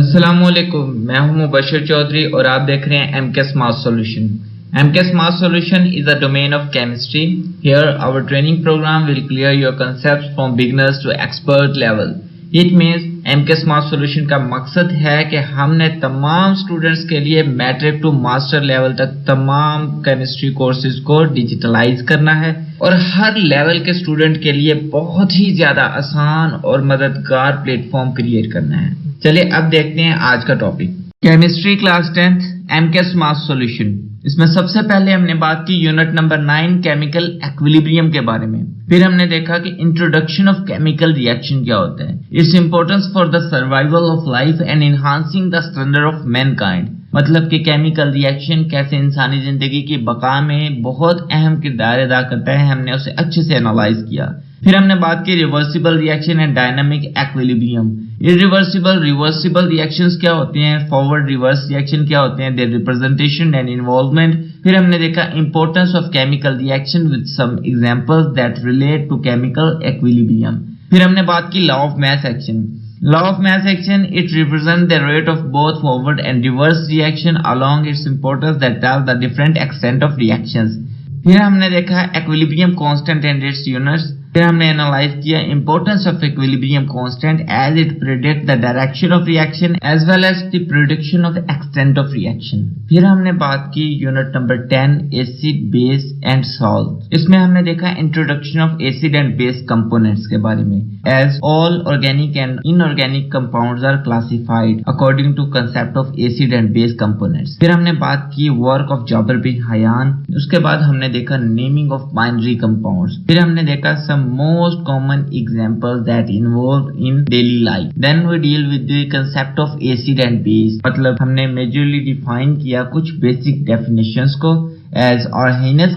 अस्सलामुअलैकुम, मैं हूं मुबशर चौधरी और आप देख रहे हैं MCAS Mass Solution. MCAS Mass Solution is a domain of chemistry. Here, our training program will clear your concepts from beginners to expert level. It means MCAS Mass Solution का मकसद है कि हमने तमाम स्टूडेंट्स के लिए मैट्रिक टू मास्टर लेवल तक तमाम केमिस्ट्री कोर्सेज को डिजिटलाइज करना है और हर लेवल के स्टूडेंट के लिए बहुत ही ज्यादा आसान और मददगार प्लेटफॉर्म क्रिएट करना है. चलिए अब देखते हैं आज का topic. Chemistry class 10th MCAS मास सॉल्यूशन. इसमें सबसे पहले हमने बात की यूनिट नंबर 9 केमिकल इक्विलिब्रियम के बारे में. फिर हमने देखा कि इंट्रोडक्शन ऑफ केमिकल रिएक्शन क्या होता है, its importance for the survival of life and enhancing the standard of Mankind. मतलब कि केमिकल रिएक्शन कैसे इंसानी जिंदगी की बका में बहुत अहम किरदार अदा करता है, हमने उसे अच्छे से एनालाइज किया. फिर हमने बात की reversible reaction and dynamic equilibrium. Irreversible reversible reactions क्या होते हैं, फॉरवर्ड रिवर्स रिएक्शन क्या होते हैं, देयर रिप्रेजेंटेशन एंड इन्वॉल्वमेंट. फिर हमने देखा importance of chemical reaction with some examples that relate to chemical equilibrium. फिर हमने बात की law of mass action. Law of mass action, it represents the rate of both forward and reverse reaction along its importance that tells the different extent of reactions. फिर हमने देखा equilibrium constant and its units. फिर हमने analyse किया importance of equilibrium constant as it predicts the direction of reaction as well as the prediction of extent of reaction. फिर हमने बात की unit number 10 acid base and salt. इसमें हमने देखा introduction of acid and base components के बारे में. As all organic and inorganic compounds are classified according to concept of acid and base components. फिर हमने बात की work of Jaber bin Hayyan. उसके बाद हमने देखा naming of binary compounds. फिर हमने देखा some most common examples that involve in daily life. Then we deal with the concept of acid and base. मतलब हमने majorly define किया कुछ basic definitions को as Arrhenius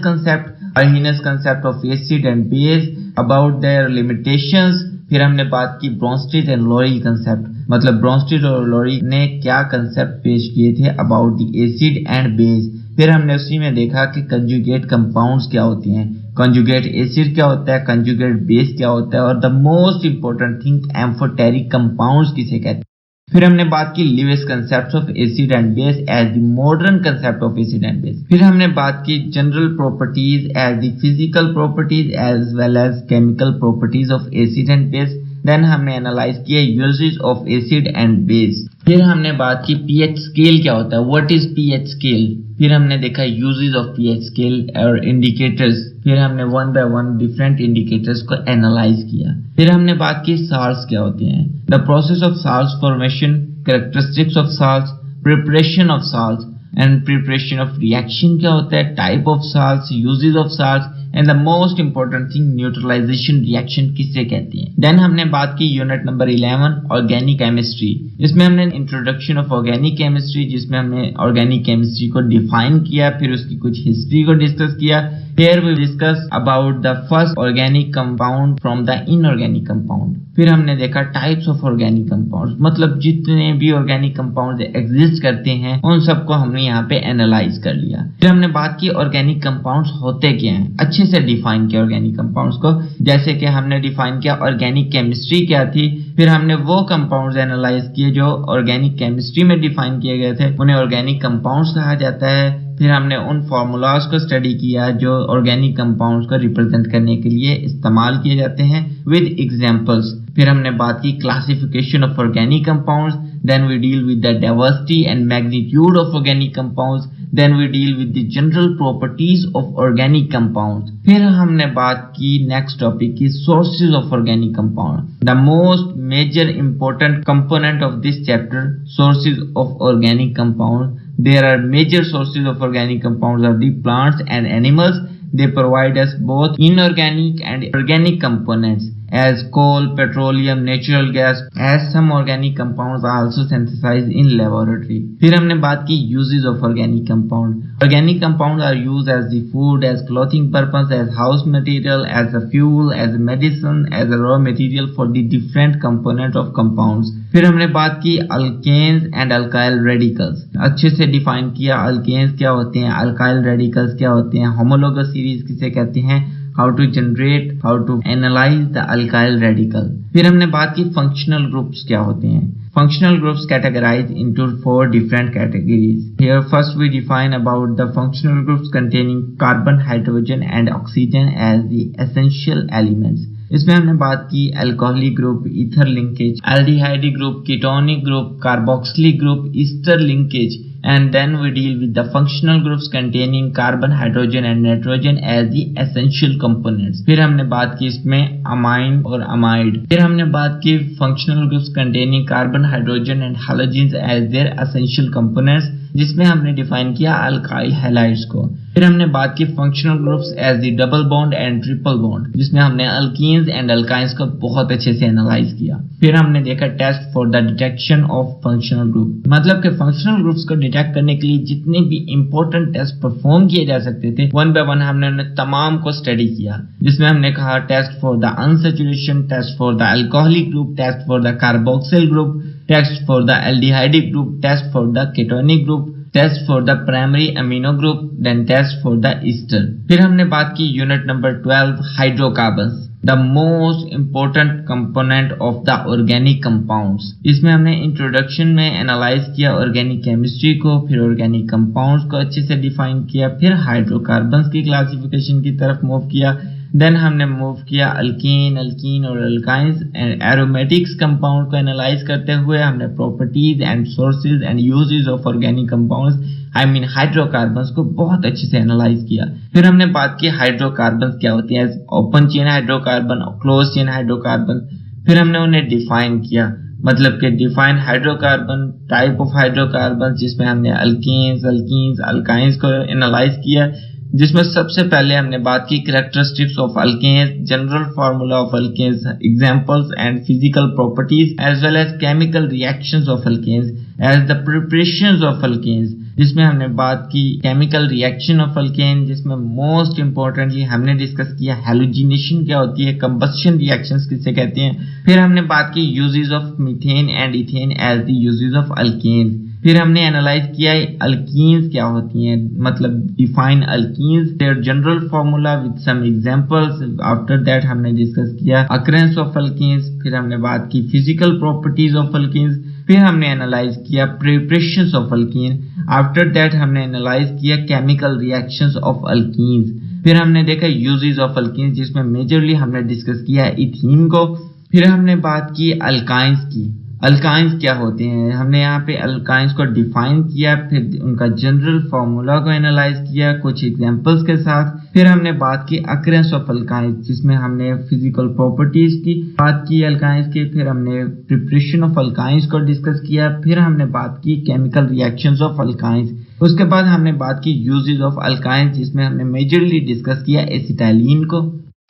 concept of acid and base, about their limitations. फिर हमने बात की Bronsted and lorry concept. मतलब ब्रोंस्टेड और लोरी ने क्या कंसेप्ट पेश किए थे about the acid and base. फिर हमने उसी में देखा कि कंजुगेट कंपाउंड्स क्या होती हैं, कंजुगेट एसिड क्या होता है, कंजुगेट बेस क्या होता है और the most important thing amphoteric compounds किसे कहते हैं. फिर हमने बात की Lewis concept of acid and base as the modern concept of acid and base. फिर हमने बात की general properties as the physical properties as well as chemical properties of acid and base. Then हमने एनालाइज किया uses of acid and base. फिर हमने बात की पीएच स्केल क्या होता है, व्हाट इज पीएच स्केल. फिर हमने देखा यूजेस ऑफ पीएच स्केल और इंडिकेटर्स. फिर हमने one by one different indicators को एनालाइज किया. फिर हमने बात की साल्ट्स क्या होते हैं, the process of salts formation, characteristics of salts, preparation of salts and preparation of reaction क्या होता है, type of salts, uses of salts and the most important thing neutralisation reaction किसे कहते हैं. देन हमने बात की यूनिट नंबर 11 ऑर्गेनिक केमिस्ट्री. इसमें हमने इंट्रोडक्शन ऑफ ऑर्गेनिक केमिस्ट्री, जिसमें हमने ऑर्गेनिक केमिस्ट्री को डिफाइन किया, फिर उसकी कुछ हिस्ट्री को डिस्कस किया. Here we discuss about the first organic compound from the inorganic compound. फिर हमने देखा टाइप्स ऑफ ऑर्गेनिक कंपाउंड्स, मतलब जितने भी ऑर्गेनिक कंपाउंड्स एग्जिस्ट करते हैं उन सबको हमने यहाँ पे एनालाइज कर लिया. फिर हमने बात की ऑर्गेनिक कंपाउंड्स होते क्या हैं, अच्छे से डिफाइन किया ऑर्गेनिक कंपाउंड्स को. जैसे कि हमने डिफाइन किया ऑर्गेनिक केमिस्ट्री क्या थी, फिर हमने वो कंपाउंड्स एनालाइज किए जो ऑर्गेनिक केमिस्ट्री में डिफाइन किए गए थे, उन्हें ऑर्गेनिक कंपाउंड्स कहा जाता है. फिर हमने उन फार्मूलाज को स्टडी किया जो ऑर्गेनिक कंपाउंड्स को रिप्रेजेंट करने के लिए इस्तेमाल किए जाते हैं विद एग्जांपल्स. फिर हमने बात की classification of organic compounds. Then we deal with the diversity and magnitude of organic compounds. Then we deal with the general properties of organic compounds. फिर हमने बात की नेक्स्ट टॉपिक की sources of organic compound. The most major important component of this chapter, sources of organic compound. There are major sources of organic compounds are the plants and animals. They provide us both inorganic and organic components as coal, petroleum, natural gas, as some organic compounds are also synthesized in laboratory. फिर हमने बात की uses of organic compound. Organic compounds are used as the food, as clothing purpose, as house material, as a fuel, as a medicine, as a raw material for the different component of compounds. फिर हमने बात की alkanes and alkyl radicals. अच्छे से define किया alkanes क्या होते हैं, alkyl radicals क्या होते हैं, homologous series किसे कहते हैं, how to generate, how to analyze the alkyl radical. फिर हमने बात की functional groups क्या होते हैं. Functional groups categorized into 4 different categories. Here first we define about the functional groups containing carbon, hydrogen and oxygen as the essential elements. इसमें हमने बात की alcoholic group, ether linkage, aldehyde group, ketonic group, carboxylic group, Easter linkage, and then we deal with the functional groups containing carbon, hydrogen and nitrogen as the essential components. फिर हमने बात की इसमें amine और अमाइड. फिर हमने बात की functional groups containing carbon, hydrogen and halogens as their essential components, जिसमें हमने डिफाइन किया अल्काइल हैलाइड्स को. फिर हमने बात की functional groups as the double bond and triple bond, जिसमें हमने अल्कीन्स एंड अल्काइंस को बहुत अच्छे से एनालाइज किया. फिर हमने देखा test for the detection of functional group, मतलब कि फंक्शनल ग्रुप्स को डिटेक्ट करने के लिए जितने भी इंपॉर्टेंट टेस्ट परफॉर्म किए जा सकते थे, वन बाय वन हमने उन्हें तमाम को स्टडी किया, जिसमें हमने कहा test for the unsaturation, test for the alcoholic group, test for the carboxyl group, test for the aldehydic group, test for the ketonic group, test for the primary amino group, then test for the ester. फिर हमने बात की unit number 12 hydrocarbons, the most important component of the organic compounds. इसमें हमने introduction में analyse किया organic chemistry को, फिर ऑर्गेनिक कंपाउंड्स को अच्छे से डिफाइन किया, फिर हाइड्रोकार्बन्स की क्लासिफिकेशन की तरफ मूव किया. देन हमने मूव किया अल्कीन और अल्काइंस एंड एरोमेटिक्स कंपाउंड को एनालाइज करते हुए हमने properties and sources and uses of organic compounds, I mean hydrocarbons को बहुत अच्छे से एनालाइज किया. फिर हमने बात की हाइड्रोकार्बन्स क्या होती हैं, ओपन चेन हाइड्रोकार्बन और क्लोज चेन हाइड्रोकार्बन. फिर हमने उन्हें डिफाइन किया, मतलब कि define hydrocarbon, type of hydrocarbon, जिसमें हमने अल्कीन्स अल्काइंस को एनालाइज किया, जिसमें सबसे पहले हमने बात की characteristics of alkanes, general formula of alkanes, examples and physical properties as well as chemical reactions of alkanes as the preparations of alkanes, जिसमें हमने बात की केमिकल रिएक्शन ऑफ अल्केन, जिसमें मोस्ट इंपॉर्टेंटली हमने डिस्कस किया हैलोजिनेशन क्या होती है, कंबस्शन रिएक्शंस किसे कहते हैं. फिर हमने बात की uses of methane and ethane as the uses of alkane. फिर हमने एनालाइज किया अल्कीन्स क्या होती हैं, मतलब define alkenes, their general formula with some examples. After that हमने डिस्कस किया अकरेंस ऑफ अल्कीन्स. फिर हमने बात की फिजिकल प्रॉपर्टीज ऑफ अल्कीन्स. फिर हमने एनालाइज किया preparations of alkyne. After that हमने एनालाइज किया केमिकल रिएक्शंस ऑफ अल्कीन्स. फिर हमने देखा यूजेस ऑफ अल्कीन्स, जिसमें मेजरली हमने डिस्कस किया इथीन को. फिर हमने बात की अल्काइंस की. अल्काइंस क्या होते हैं, हमने यहाँ पे अल्काइंस को डिफाइन किया, फिर उनका जनरल फार्मूला को एनालाइज किया कुछ एग्जांपल्स के साथ. फिर हमने बात की अकरेंस ऑफ अल्काइंस, जिसमें हमने फिजिकल प्रॉपर्टीज की बात की अल्काइंस की. फिर हमने प्रिपरेशन ऑफ अल्काइंस को डिस्कस किया. फिर हमने बात की केमिकल रिएक्शंस ऑफ अल्काइंस. उसके बाद हमने बात की यूजेस ऑफ अल्काइंस, जिसमें हमने मेजरली डिस्कस किया एसिटाइलिन को.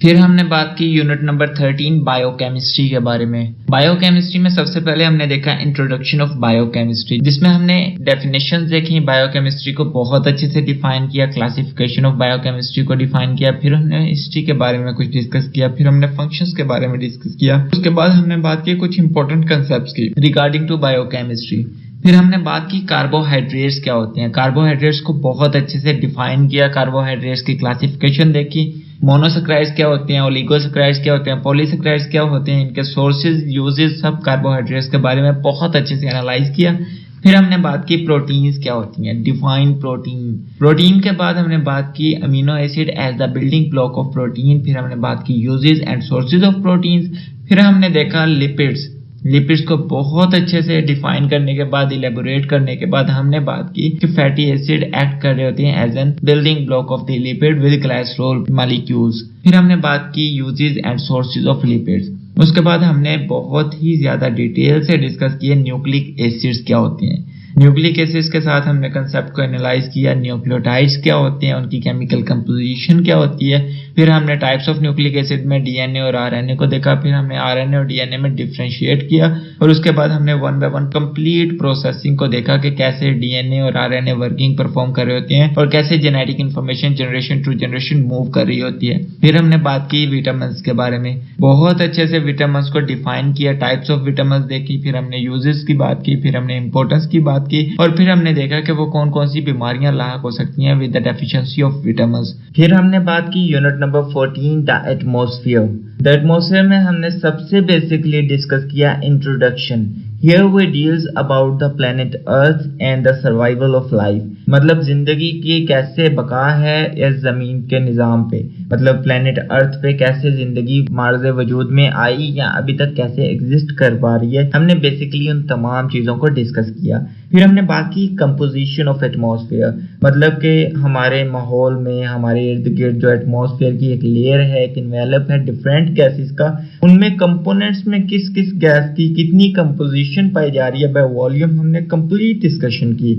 फिर हमने बात की यूनिट नंबर 13 बायोकेमिस्ट्री के बारे में. बायोकेमिस्ट्री में सबसे पहले हमने देखा इंट्रोडक्शन ऑफ बायोकेमिस्ट्री, जिसमें हमने डेफिनेशंस देखी, बायोकेमिस्ट्री को बहुत अच्छे से डिफाइन किया, क्लासिफिकेशन ऑफ बायोकेमिस्ट्री को डिफाइन किया. फिर हमने हिस्ट्री के बारे में कुछ डिस्कस किया. फिर हमने फंक्शंस के बारे में डिस्कस किया. उसके बाद हमने बात की कुछ इंपॉर्टेंट कंसेप्ट्स की रिगार्डिंग टू बायोकेमिस्ट्री. फिर हमने बात की कार्बोहाइड्रेट्स क्या होते हैं, कार्बोहाइड्रेट्स को बहुत अच्छे से डिफाइन किया, कार्बोहाइड्रेट्स की क्लासिफिकेशन देखी, मोनोसैकराइड्स क्या होते हैं, ओलिगोसैकराइड्स क्या होते हैं, पॉलीसैकराइड्स क्या होते हैं, इनके सोर्सेज यूजेस सब कार्बोहाइड्रेट्स के बारे में बहुत अच्छे से एनालाइज किया. फिर हमने बात की प्रोटीन्स क्या होती हैं, डिफाइन प्रोटीन के बाद हमने बात की amino acid as the building block of protein. फिर हमने बात की uses and sources of proteins. फिर हमने देखा लिपिड्स को बहुत अच्छे से डिफाइन करने के बाद, इलेबोरेट करने के बाद हमने बात की कि फैटी एसिड एक्ट कर रहे होते हैं as an building block of the lipid with glycerol molecules. फिर हमने बात की uses and sources of lipids. उसके बाद हमने बहुत ही ज्यादा डिटेल से डिस्कस किए न्यूक्लिक एसिड्स क्या होते हैं. न्यूक्लिक एसिड्स के साथ हमने कंसेप्ट को एनालाइज किया, न्यूक्लियोटाइड्स क्या होते हैं, उनकी केमिकल कंपोजिशन क्या होती है. फिर हमने टाइप्स ऑफ न्यूक्लिक एसिड में डीएनए और आरएनए को देखा. फिर हमने आरएनए और डीएनए में डिफरेंशिएट किया. और उसके बाद हमने one by one complete processing को देखा कि कैसे डीएनए और आरएनए वर्किंग परफॉर्म कर रहे होते हैं और कैसे genetic information generation to generation move कर रही होती है। फिर हमने बात की विटामिन्स के बारे में, बहुत अच्छे से विटामिन्स को डिफाइन किया, टाइप्स ऑफ विटामिन्स देखी, फिर हमने यूजेस की बात की, फिर हमने इंपॉर्टेंस की बात की और फिर हमने देखा कि वो कौन कौन सी बीमारियां लाक हो सकती हैं with the deficiency of vitamins. फिर हमने बात की unit number 14 the atmosphere. The atmosphere में हमने सबसे बेसिकली डिस्कस किया introduction. Here we deals about the planet Earth and the survival of life। मतलब जिंदगी की कैसे बका है इस जमीन के निज़ाम पे, मतलब प्लेनेट अर्थ पे कैसे जिंदगी मार्ज़ वजूद में आई या अभी तक कैसे एग्जिस्ट कर पा रही है। हमने बेसिकली उन तमाम चीज़ों को डिस्कस किया। फिर हमने बात की कंपोजिशन ऑफ एटमॉस्फेयर, मतलब कि हमारे माहौल में हमारे इर्द गिर्द जो एटमॉस्फेयर की एक लेयर है, एक इन्वेलप है डिफरेंट गैसेस का, उनमें कंपोनेंट्स में किस किस गैस की कितनी कंपोजिशन पाई जा रही है बाय वॉल्यूम, हमने कंप्लीट डिस्कशन की।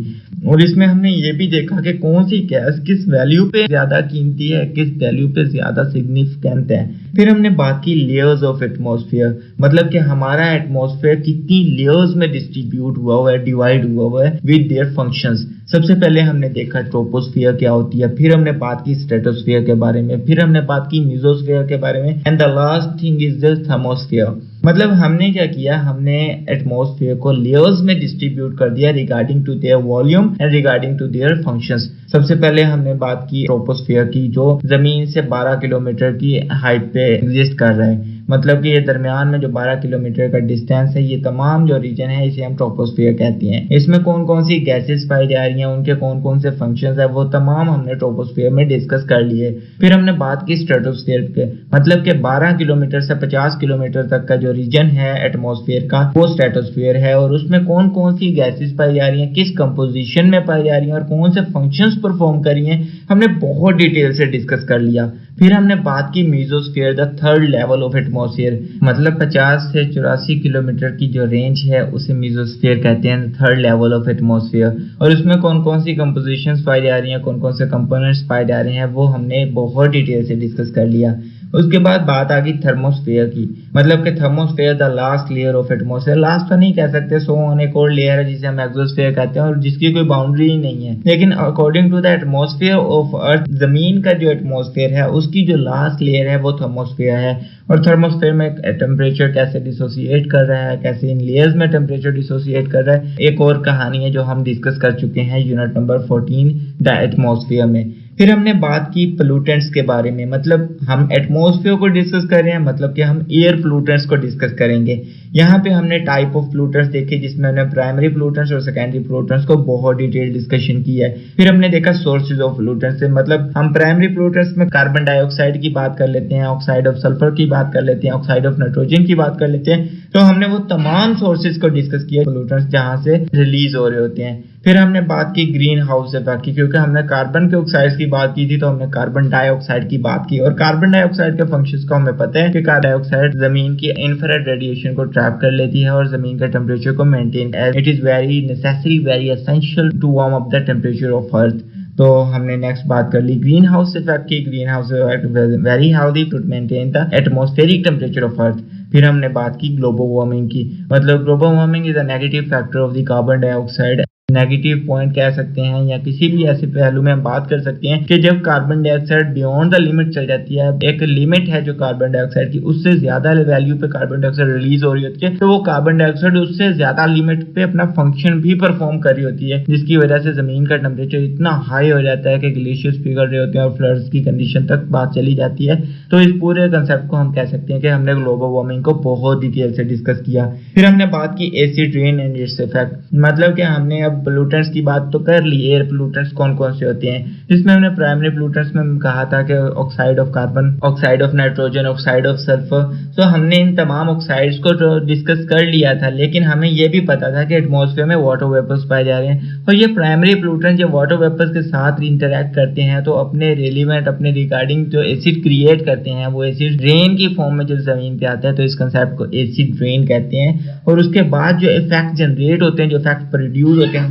और इसमें हमने ये भी देखा कि कौन सी गैस किस वैल्यू पे ज्यादा कीमती है, किस वैल्यू पे ज्यादा सिग्निफिकेंट है। फिर हमने बात की लेयर्स ऑफ एटमॉस्फेयर, मतलब कि हमारा एटमॉस्फेयर कितनी लेयर्स में डिस्ट्रीब्यूट हुआ है, डिवाइड हुआ है विद देयर फंक्शंस। सबसे पहले हमने देखा ट्रोपोस्फियर क्या होती है, फिर हमने बात की स्ट्रेटोस्फियर के बारे में, फिर हमने बात की मेसोस्फियर के बारे में and the last thing is the thermosphere. मतलब हमने क्या किया, हमने एटमॉस्फेयर को लेयर्स में डिस्ट्रीब्यूट कर दिया regarding to their volume and regarding to their functions. सबसे पहले हमने बात की ट्रोपोस्फियर की, जो जमीन से 12 किलोमीटर की हाइट पे एग्जिस्ट कर रहे हैं, मतलब कि ये दरमियान में जो 12 किलोमीटर का डिस्टेंस है, ये तमाम जो रीजन है इसे हम ट्रोपोस्फियर कहते हैं। इसमें कौन कौन सी गैसेस पाई जा रही हैं, उनके कौन कौन से फंक्शंस है, वो तमाम हमने ट्रोपोस्फियर में डिस्कस कर लिए। फिर हमने बात की स्ट्रेटोस्फियर के, मतलब कि 12 किलोमीटर से 50 किलोमीटर तक का जो रीजन है एटमॉस्फेयर का, वो स्ट्रेटोस्फियर है और उसमें कौन कौन सी गैसेस पाई जा रही हैं, किस कंपोजिशन में पाई जा रही हैं और कौन से फंक्शंस परफॉर्म कर रही हैं, हमने बहुत डिटेल से डिस्कस कर लिया। फिर हमने बात की mesosphere, the third level of atmosphere, मतलब 50 से 84 किलोमीटर की जो रेंज है उसे मेसोस्फीयर कहते हैं, थर्ड लेवल ऑफ एटमॉस्फेयर। और उसमें कौन कौन सी कंपोजिशंस पाई जा रही हैं, कौन कौन से कंपोनेंट्स पाए जा रहे हैं, वो हमने बहुत डिटेल से डिस्कस कर लिया। उसके बाद बात आ गई थर्मोस्फेयर की, मतलब कि thermosphere the last layer of atmosphere, last तो नहीं कह सकते, सो ऑन एक और लेयर है जिसे हम एक्सोस्फेयर कहते हैं और जिसकी कोई बाउंड्री ही नहीं है। लेकिन according to the atmosphere of earth, जमीन का जो एटमॉस्फेयर है उसकी जो लास्ट लेयर है वो थर्मोस्फेयर है। और थर्मोस्फेयर में टेम्परेचर कैसे डिसोसिएट कर रहा है, कैसे इन लेयर्स में टेम्परेचर डिसोसिएट कर रहा है, एक और कहानी है जो हम डिस्कस कर चुके हैं यूनिट नंबर 14 द एटमॉस्फेयर में। फिर हमने बात की पोल्यूटेंट्स के बारे में, मतलब हम एटमॉस्फेयर को डिस्कस कर रहे हैं, मतलब कि हम एयर पोल्यूटेंट्स को डिस्कस करेंगे। यहाँ पे हमने टाइप ऑफ पोल्यूटेंट्स देखे जिसमें हमने प्राइमरी पोल्यूटेंट्स और सेकेंडरी पोल्यूटेंट्स को बहुत डिटेल डिस्कशन की है। फिर हमने देखा सोर्सेज ऑफ पोल्यूटेंट्स से, मतलब हम प्राइमरी पोल्यूटेंट्स में कार्बन डाइऑक्साइड की बात कर लेते हैं, ऑक्साइड ऑफ सल्फर की बात कर लेते हैं, ऑक्साइड ऑफ नाइट्रोजन की बात कर लेते हैं। तो हमने वो तमाम सोर्सेज को डिस्कस किया पोल्यूटेंट्स जहाँ से रिलीज हो रहे होते हैं। फिर हमने बात की ग्रीन हाउस इफेक्ट की, क्योंकि हमने कार्बन के ऑक्साइड्स की बात की थी तो हमने कार्बन डाइऑक्साइड की बात की। और कार्बन डाइऑक्साइड के फंक्शंस को हमें पता है कि कार्बन डाइऑक्साइड जमीन की इंफ्रारेड रेडिएशन को ट्रैप कर लेती है और जमीन का टेम्परेचर को maintain, it is very necessary, very essential to warm up the temperature of earth. तो हमने नेक्स्ट बात कर ली ग्रीन हाउस इफेक्ट की। Greenhouse effect very healthy to maintain the atmospheric temperature of earth. फिर हमने बात की ग्लोबल वार्मिंग की, मतलब global warming is a negative factor of the carbon dioxide. Negative point कह सकते हैं या किसी भी ऐसे पहलू में हम बात कर सकते हैं कि जब carbon dioxide beyond the limit चल जाती है, एक लिमिट है जो कार्बन डाइऑक्साइड की, उससे ज्यादा वैल्यू पे कार्बन डाइऑक्साइड रिलीज हो रही होती है, तो वो कार्बन डाइऑक्साइड उससे ज्यादा लिमिट पे अपना फंक्शन भी परफॉर्म कर रही होती है, जिसकी वजह से जमीन का टेम्परेचर इतना हाई हो जाता है कि ग्लेशियर्स पिघल रहे होते हैं और फ्लड्स की कंडीशन तक बात चली जाती है। तो इस पूरे कंसेप्ट को हम कह सकते हैं कि हमने ग्लोबल वार्मिंग को बहुत डिटेल से डिस्कस किया। फिर हमने बात की acid rain and its effect, मतलब कि हमने अब पोल्यूटेंट्स की बात तो कर ली, एयर पोल्यूटेंट्स कौन कौन से होते हैं, जिसमें हमने प्राइमरी पोल्यूटेंट्स में कहा था कि oxide of carbon, oxide of nitrogen, oxide of sulphur. तो हमने इन तमाम ऑक्साइड्स को तो डिस्कस कर लिया था, लेकिन हमें यह भी पता था कि एटमॉस्फेयर में वाटर वेपर्स पाए जा रहे हैं और ये प्राइमरी पोल्यूटेंट जब वाटर वेपर्स के साथ इंटरैक्ट करते हैं तो अपने रेलिवेंट, अपने रिगार्डिंग जो एसिड क्रिएट करते हैं वो एसिड रेन की फॉर्म में जब जमीन पे आता है तो इस कंसेप्ट को एसिड रेन कहते हैं। और उसके बाद जो इफेक्ट जनरेट होते हैं, जो इफेक्ट प्रोड्यूस होते हैं,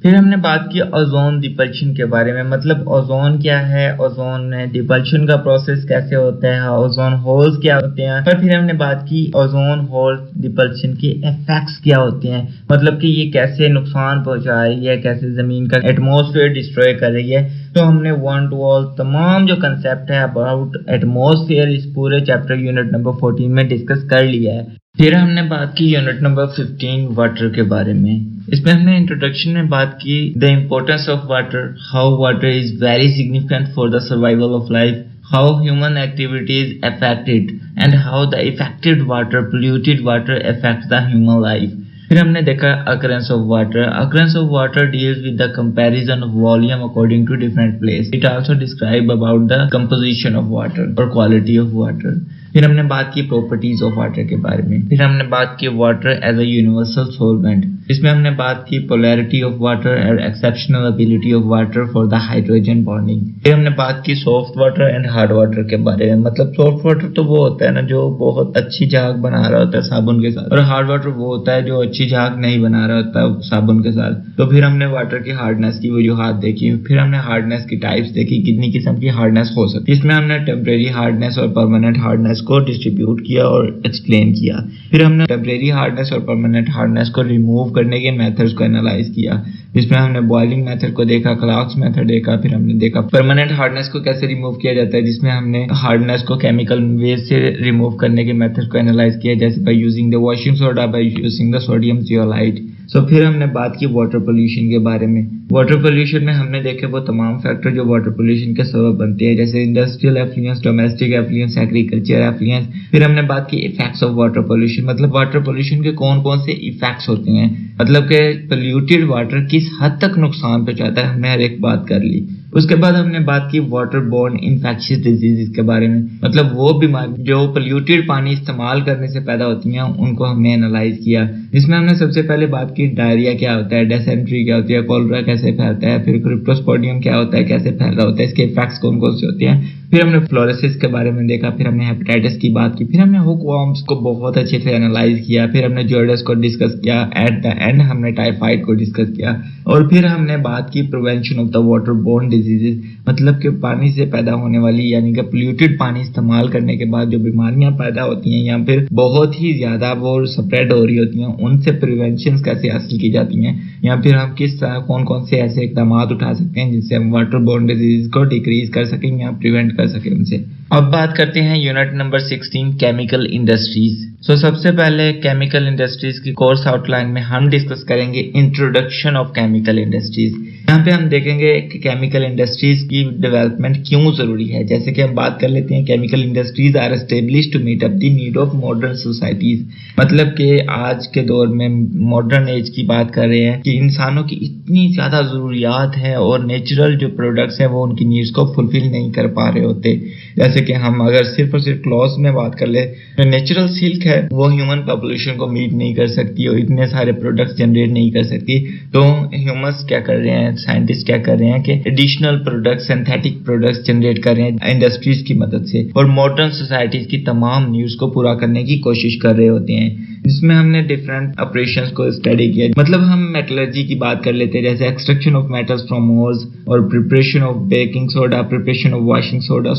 फिर हमने बात की ओजोन डिपल्शन के बारे में, मतलब ओजोन क्या है, ओजोन में डिपल्शन का प्रोसेस कैसे होता है, ओजोन होल्स क्या होते हैं। फिर हमने बात की ओजोन होल डिपल्शन के इफेक्ट्स क्या होते हैं, मतलब कि ये कैसे नुकसान पहुंचा रही है, कैसे जमीन का एटमॉस्फेयर डिस्ट्रॉय कर रही है। तो हमने वन टू ऑल तमाम जो कंसेप्ट है अबाउट एटमॉस्फेयर इस पूरे चैप्टर यूनिट नंबर 14 में डिस्कस कर लिया है। फिर हमने बात की यूनिट नंबर 15 वाटर के बारे में। इसमें हमने इंट्रोडक्शन में बात की the importance of water, how water is very significant for the survival of life, how human activities affect it, and how the affected water, polluted water affects the human life. फिर हमने देखा occurrence of water. Occurrence of water deals with the comparison of volume according to different place. It also describe about the composition of water or quality of water. फिर हमने बात की properties of water के बारे में। फिर हमने बात की water as a universal solvent. इसमें हमने बात की polarity of water and exceptional ability of water for the hydrogen bonding. फिर हमने बात की soft water and hard water के बारे में, मतलब सॉफ्ट वाटर तो वो होता है ना जो बहुत अच्छी झाग बना रहा होता है साबुन के साथ, और हार्ड वाटर वो होता है जो अच्छी झाग नहीं बना रहा होता है साबुन के साथ। तो फिर हमने वाटर की हार्डनेस की वजूहात देखी। फिर हमने हार्डनेस की टाइप्स देखी, कितनी किस्म की हार्डनेस हो सकती है। इसमें हमने टेम्परेरी हार्डनेस और परमानेंट हार्डनेस को डिस्ट्रीब्यूट किया और एक्सप्लेन किया। फिर हमने टेम्परेरी हार्डनेस और परमानेंट हार्डनेस को रिमूव करने के मेथड्स को एनालाइज किया। इसमें हमने बॉइलिंग मेथड को देखा, क्लार्क्स मेथड देखा। फिर हमने देखा परमानेंट हार्डनेस को कैसे रिमूव किया जाता है, जिसमें हमने हार्डनेस को केमिकल वे से रिमूव करने के मेथड को एनालाइज किया, जैसे by using the washing soda, by using the sodium zeolite. फिर हमने बात की वाटर पोल्यूशन के बारे में। वाटर पोल्यूशन में हमने देखे वो तमाम फैक्टर जो वाटर पोल्यूशन के सबब बनते हैं, जैसे industrial affluence, domestic affluence, agriculture affluence. फिर हमने बात की इफेक्ट्स ऑफ वाटर पोल्यूशन, मतलब वाटर पोल्यूशन के कौन कौन से इफेक्ट्स होते हैं, मतलब कि पोल्यूटेड वाटर किस हद तक नुकसान पहुंचाता है, हमने हर एक बात कर ली। उसके बाद हमने बात की वाटर बोर्न इन्फेक्शियस डिजीजेस के बारे में, मतलब वो बीमारी जो पोल्यूटेड पानी इस्तेमाल करने से पैदा होती हैं उनको हमने एनालाइज किया। जिसमें हमने सबसे पहले बात की डायरिया क्या होता है, डिसेंट्री क्या होती है, कॉलरा कैसे फैलता है, फिर क्रिप्टोस्पोडियम क्या होता है, कैसे फैल रहा होता है, इसके इफेक्ट्स कौन कौन से होते हैं। फिर हमने फ्लोरोसिस के बारे में देखा। फिर हमने हेपेटाइटिस की बात की। फिर हमने हुकवर्म्स को बहुत अच्छे से एनालाइज किया। फिर हमने जॉर्डिस को डिस्कस किया। एट द एंड हमने टाइफाइड को डिस्कस किया। और फिर हमने बात की prevention of the water borne diseases, मतलब कि पानी से पैदा होने वाली यानी कि पोल्यूटेड पानी इस्तेमाल करने के बाद जो बीमारियां पैदा होती हैं या फिर बहुत ही ज्यादा वो स्प्रेड हो रही होती हैं, उनसे प्रिवेंशन कैसे हासिल की जाती हैं, या फिर हम किस तरह कौन कौन से ऐसे इकदाम उठा सकते हैं जिनसे हम वाटर बोर्न डिजीज को डिक्रीज कर सकें या प्रिवेंट कर सकें उनसे। अब बात करते हैं यूनिट नंबर 16 केमिकल इंडस्ट्रीज। सबसे पहले केमिकल इंडस्ट्रीज की कोर्स आउटलाइन में हम डिस्कस करेंगे इंट्रोडक्शन ऑफ केमिकल इंडस्ट्रीज। यहाँ पे हम देखेंगे कि केमिकल इंडस्ट्रीज की डेवलपमेंट क्यों जरूरी है। जैसे कि हम बात कर लेते हैं, chemical industries are established to meet up the need of modern societies, मतलब कि आज के दौर में मॉडर्न एज की बात कर रहे हैं कि इंसानों की इतनी ज्यादा जरूरियात है और नेचुरल जो प्रोडक्ट्स हैं वो उनकी नीड्स को फुलफिल नहीं कर पा रहे होते। जैसे कि हम अगर सिर्फ और सिर्फ क्लॉथ में बात कर ले तो नेचुरल सिल्क है वो ह्यूमन पॉपुलेशन को मीट नहीं कर सकती और इतने सारे प्रोडक्ट्स जनरेट नहीं कर सकती। तो ह्यूमंस क्या कर रहे हैं, साइंटिस्ट क्या कर रहे हैं कि additional products, synthetic products generate कर रहे हैं इंडस्ट्रीज की मदद से और मॉडर्न सोसाइटीज की तमाम नीड्स को पूरा करने की कोशिश कर रहे होते हैं। जिसमें हमने डिफरेंट ऑपरेशंस को स्टडी किया। मतलब हम मेटलर्जी की बात कर लेते हैं, जैसे extraction of metals from ores और preparation of baking soda, preparation of washing soda,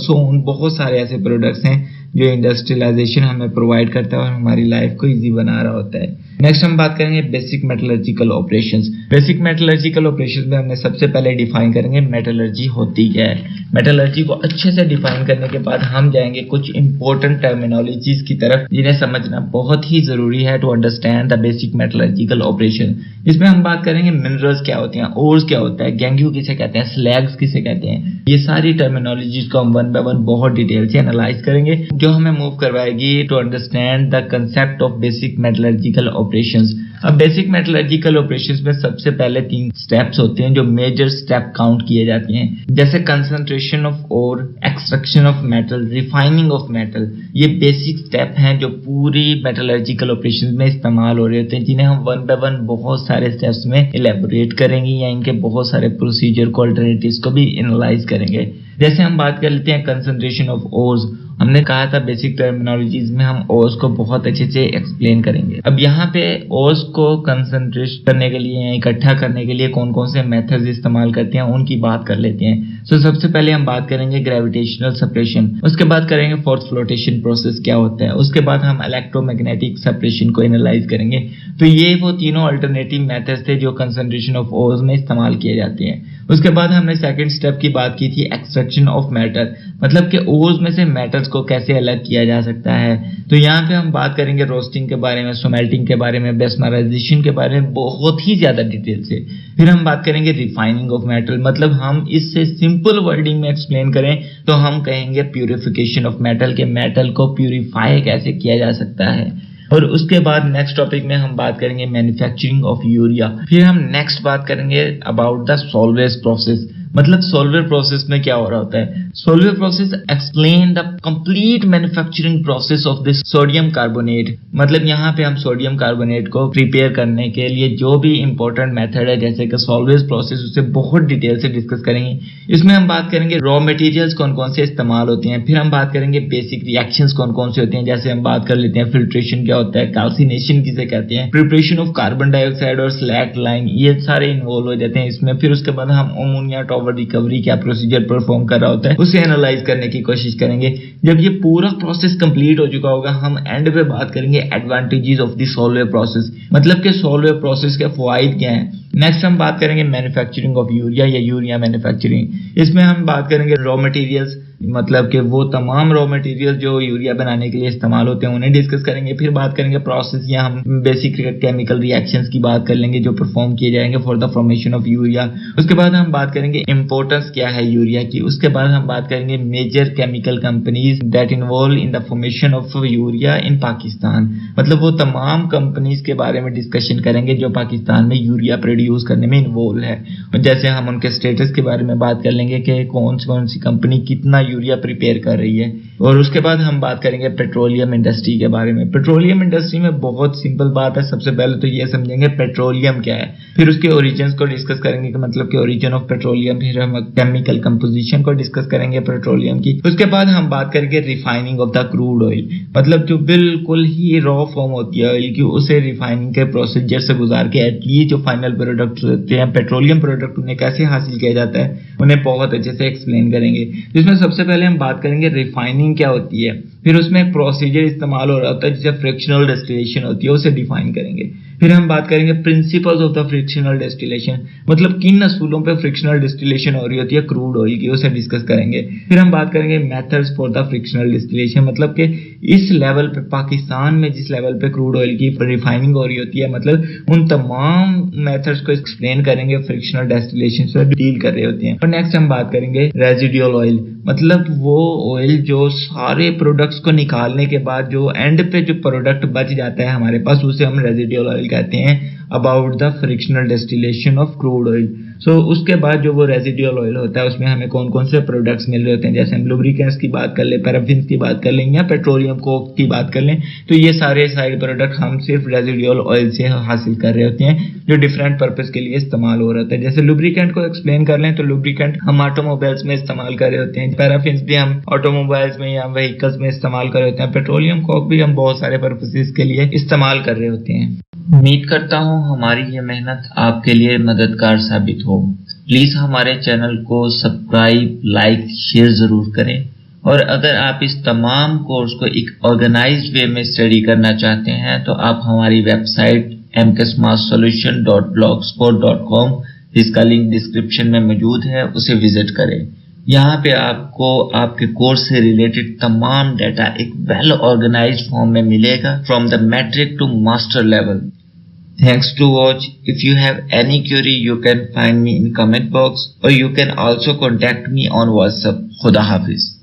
बहुत सारे ऐसे प्रोडक्ट्स हैं जो इंडस्ट्रियलाइजेशन हमें प्रोवाइड करता है और हमारी लाइफ को इजी बना रहा होता है। नेक्स्ट हम बात करेंगे basic metallurgical operations. Basic metallurgical operations में हमने सबसे पहले डिफाइन करेंगे मेटलर्जी होती क्या है। मेटलर्जी को अच्छे से डिफाइन करने के बाद हम जाएंगे कुछ इंपॉर्टेंट टर्मिनोलॉजीज की तरफ जिन्हें समझना बहुत ही जरूरी है to understand the basic metallurgical operation. इसमें हम बात करेंगे मिनरल्स क्या होते हैं, ओर्स क्या होता है, गैंग्यू किसे कहते हैं, स्लैग्स किसे कहते हैं। ये सारी टर्मिनोलॉजीज को हम वन बाय वन बहुत डिटेल से एनालाइज करेंगे, जो हमें मूव करवाएगी to understand the concept of basic metallurgical operations. अब बेसिक मेटलर्जिकल ऑपरेशंस में सबसे पहले 3 स्टेप्स होते हैं जो मेजर स्टेप काउंट किए जाते हैं, जैसे concentration of ore, extraction of metal, refining of metal. ये बेसिक स्टेप हैं जो पूरी मेटलर्जिकल ऑपरेशंस में इस्तेमाल हो रहे होते हैं, जिन्हें हम वन बाय वन बहुत सारे स्टेप्स में इलेबोरेट करेंगे या इनके बहुत सारे प्रोसीजर को, अल्टरनेटिव्स को भी एनालाइज करेंगे। जैसे हम बात कर लेते हैं कंसंट्रेशन ऑफ ओर्स। हमने कहा था बेसिक टर्मिनोलॉजीज में हम ओस को बहुत अच्छे से एक्सप्लेन करेंगे। अब यहाँ पे ओस को कंसंट्रेट करने के लिए, इकट्ठा करने के लिए कौन कौन से मेथड्स इस्तेमाल करते हैं उनकी बात कर लेते हैं। सबसे पहले हम बात करेंगे ग्रेविटेशनल सेपरेशन, उसके बाद करेंगे फोर्स फ्लोटेशन प्रोसेस क्या होता है, उसके बाद हम इलेक्ट्रोमैग्नेटिक सेपरेशन को एनालाइज करेंगे। तो ये वो तीनों अल्टरनेटिव मेथड्स थे जो कंसंट्रेशन ऑफ ओस में इस्तेमाल किए जाते हैं। उसके बाद हमने सेकंड स्टेप की बात की थी एक्सट्रैक्शन ऑफ मेटल, मतलब कि ओस में से मेटल्स को कैसे अलग किया जा सकता है। तो यहाँ पे हम बात करेंगे रोस्टिंग के बारे में, स्मेल्टिंग के बारे में, बेस्मराइजेशन के बारे में बहुत ही ज्यादा डिटेल से। फिर हम बात करेंगे रिफाइनिंग ऑफ मेटल, मतलब हम इससे सिंपल वर्डिंग में एक्सप्लेन करें तो हम कहेंगे प्यूरिफिकेशन ऑफ मेटल, के मेटल को प्यूरिफाई कैसे किया जा सकता है। और उसके बाद नेक्स्ट टॉपिक में हम बात करेंगे मैन्युफैक्चरिंग ऑफ यूरिया। फिर हम नेक्स्ट बात करेंगे अबाउट द सोल्वेज प्रोसेस, मतलब सोल्वर प्रोसेस में क्या हो रहा होता है। Solver process explain the complete manufacturing process of this sodium carbonate, मतलब यहाँ पे हम सोडियम कार्बोनेट को प्रिपेयर करने के लिए जो भी इंपॉर्टेंट मेथड है जैसे कि सोल्वेज प्रोसेस, उसे बहुत डिटेल से डिस्कस करेंगे। इसमें हम बात करेंगे रॉ मटेरियल्स कौन कौन से इस्तेमाल होते हैं, फिर हम बात करेंगे बेसिक रिएक्शंस कौन कौन से होते हैं, जैसे हम बात कर लेते हैं फिल्ट्रेशन क्या होता है, कैल्सिनेशन किसे कहते हैं, प्रिपरेशन ऑफ कार्बन डाइऑक्साइड और स्लैक लाइन, ये सारे इन्वॉल्व हो जाते हैं इसमें। फिर उसके बाद हम अमोनिया रिकवरी क्या प्रोसीजर परफॉर्म कर रहा होता है उसे एनालाइज करने की कोशिश करेंगे। जब ये पूरा प्रोसेस कंप्लीट हो चुका होगा हम एंड पे बात करेंगे advantages of the solver process, मतलब कि सोल्वर प्रोसेस के फायदे क्या हैं। नेक्स्ट हम बात करेंगे मैन्युफैक्चरिंग ऑफ यूरिया या यूरिया मैन्युफैक्चरिंग। इसमें हम बात करेंगे रॉ मटेरियल्स, मतलब कि वो तमाम रॉ मटेरियल जो यूरिया बनाने के लिए इस्तेमाल होते हैं उन्हें डिस्कस करेंगे। फिर बात करेंगे प्रोसेस या हम बेसिक केमिकल रिएक्शंस की बात कर लेंगे जो परफॉर्म किए जाएंगे for the formation of urea. उसके बाद हम बात करेंगे इंपॉर्टेंस क्या है यूरिया की। उसके बाद हम बात करेंगे major chemical companies that involve in the formation of urea in Pakistan, मतलब वो तमाम कंपनीज के बारे में डिस्कशन करेंगे जो पाकिस्तान में यूरिया प्रोड्यूस करने में इन्वॉल्व है। जैसे हम उनके स्टेटस के बारे में बात कर लेंगे कि कौन सी कंपनी कितना यूरिया प्रिपेयर कर रही है। और उसके बाद हम बात करेंगे पेट्रोलियम इंडस्ट्री के बारे में। पेट्रोलियम इंडस्ट्री में बहुत सिंपल बात है, सबसे पहले तो ये समझेंगे पेट्रोलियम क्या है, फिर उसके ओरिजिन्स को डिस्कस करेंगे कि मतलब कि ओरिजिन ऑफ पेट्रोलियम, फिर हम केमिकल कंपोजिशन को डिस्कस करेंगे पेट्रोलियम की। उसके बाद हम बात करेंगे refining of the crude oil, मतलब जो बिल्कुल ही रॉ फॉर्म होती है ऑयल की उसे रिफाइनिंग के प्रोसीजर से गुजार के एटलीस्ट जो फाइनल प्रोडक्ट होते हैं पेट्रोलियम प्रोडक्ट उन्हें कैसे हासिल किया जाता है उन्हें बहुत अच्छे से एक्सप्लेन करेंगे। जिसमें सबसे पहले हम बात करेंगे रिफाइनिंग क्या होती है, फिर उसमें एक प्रोसीजर इस्तेमाल हो रहा होता है जिसे फ्रिक्शनल डिस्टिलेशन होती है उसे डिफाइन करेंगे। फिर हम बात करेंगे principles of the frictional distillation, मतलब किन असूलों पे फ्रिक्शनल डिस्टिलेशन हो रही होती है क्रूड ऑयल की, उसे डिस्कस करेंगे। फिर हम बात करेंगे methods for the frictional distillation, मतलब कि इस लेवल पे पाकिस्तान में जिस लेवल पे क्रूड ऑयल की रिफाइनिंग हो रही होती है, मतलब उन तमाम मेथड्स को एक्सप्लेन करेंगे फ्रिक्शनल डिस्टिलेशन से डील कर रहे होते हैं। और नेक्स्ट हम बात करेंगे रेजिडुअल ऑयल, मतलब वो ऑयल जो सारे प्रोडक्ट्स को निकालने के बाद जो एंड पे जो प्रोडक्ट बच जाता है हमारे पास उसे हम रेजिडुअल ऑयल कहते हैं, about the frictional distillation of crude oil. So उसके बाद जो वो रेजिडुअल ऑयल होता है उसमें हमें कौन कौन से प्रोडक्ट्स मिल रहे होते हैं, जैसे हम लुब्रिकेंट्स की बात कर लें, पैराफिन की बात कर लें या पेट्रोलियम कोक की बात कर लें, तो ये सारे साइड प्रोडक्ट हम सिर्फ रेजिडुअल ऑयल से हासिल कर रहे होते हैं जो डिफरेंट पर्पस के लिए इस्तेमाल हो रहा है। जैसे लुब्रिकेंट को एक्सप्लेन कर लें तो लुब्रिकेंट हम ऑटोमोबाइल्स में इस्तेमाल कर रहे होते हैं, पैराफिन भी हम ऑटोमोबाइल्स में या व्हीकल्स में इस्तेमाल कर रहे होते हैं, पेट्रोलियम कोक भी हम बहुत सारे पर्पसेस के लिए इस्तेमाल कर रहे होते हैं। उम्मीद करता हूँ हमारी ये मेहनत आपके लिए मददगार साबित हो। प्लीज हमारे चैनल को सब्सक्राइब, लाइक, शेयर जरूर करें। और अगर आप इस तमाम कोर्स को एक ऑर्गेनाइज्ड वे में स्टडी करना चाहते हैं तो आप हमारी वेबसाइट mksmathsolution.blogspot.com, जिसका लिंक डिस्क्रिप्शन में मौजूद है, उसे विजिट करें। यहाँ पे आपको आपके कोर्स से रिलेटेड तमाम डाटा एक वेल ऑर्गेनाइज्ड फॉर्म में मिलेगा from the matric to master level. Thanks to watch. If you have any query, you can find me in comment box or you can also contact me on WhatsApp. Khuda Hafiz.